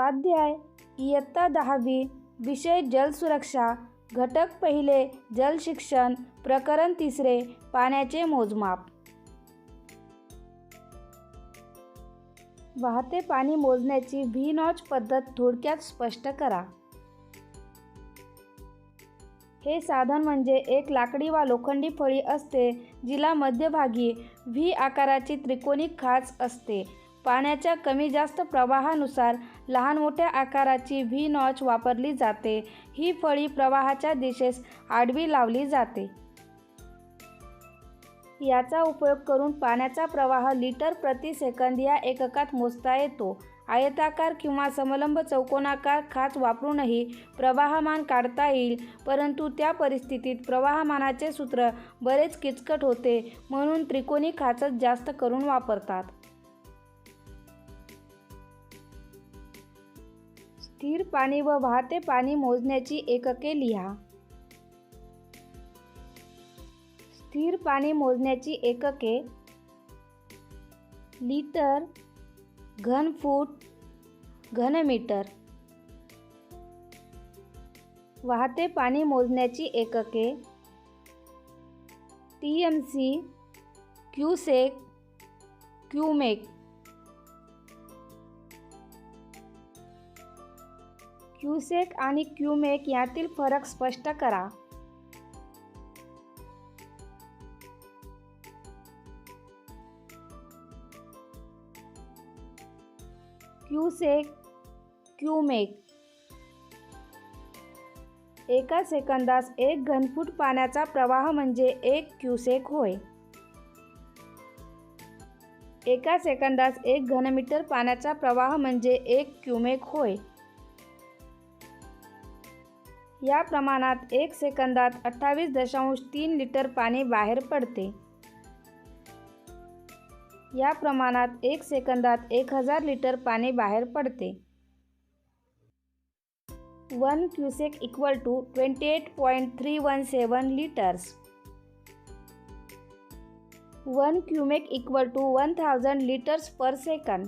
स्वाध्याय इयत्ता 10वी विषय जलसुरक्षा घटक पहिले जल शिक्षण प्रकरण 3 पाण्याचे मोजमाप। वाहते पाणी मोजण्याची व्ही नॉच पद्धत थोडक्यात स्पष्ट करा। हे साधन म्हणजे एक लाकडी वा लोखंडी फळी असते जिला मध्यभागी व्ही आकाराची त्रिकोणी खाच असते। पाण्याच्या कमी जास्त प्रवाहानुसार लहान मोठ्या आकाराची व्ही नॉच वापरली जाते। ही फळी प्रवाहाच्या दिशेस आडवी लावली जाते। याचा उपयोग करून पाण्याचा प्रवाह लिटर प्रति सेकंद या एककात मोजता येतो। आयताकार किंवा समलंब चौकोनाकार खाच वापरूनही प्रवाहमान काढता येईल, परंतु त्या परिस्थितीत प्रवाहमानाचे सूत्र बरेच किचकट होते, म्हणून त्रिकोणी खाचच जास्त करून वापरतात। स्थिर पाणी व वाहते पाणी मोजण्याची एकके लिहा। स्थिर पाणी मोजण्याची एकके लिटर, घनफूट, घनमीटर। वाहते पाणी मोजण्याची एकके टीएमसी, क्यूसेक, क्यूमेक। क्यूसेक आणि क्यूमेक यातील फरक स्पष्ट करा। Cusec, cumec. एका सेकंदास 1 घनफूट पाण्याचा प्रवाह म्हणजे 1 क्यूसेक होय। एका सेकंदास 1 घनमीटर पाण्याचा प्रवाह म्हणजे 1 क्यूमेक होय। या प्रमाणात 1 सेकंदात 28.3 लिटर पाणी बाहेर पडते। या प्रमाणात 1 सेकंदात 1000 लिटर पाणी बाहेर पडते। 1 cusec equal to 28.317 litres. 1 cumec equal to 1000 litres per second.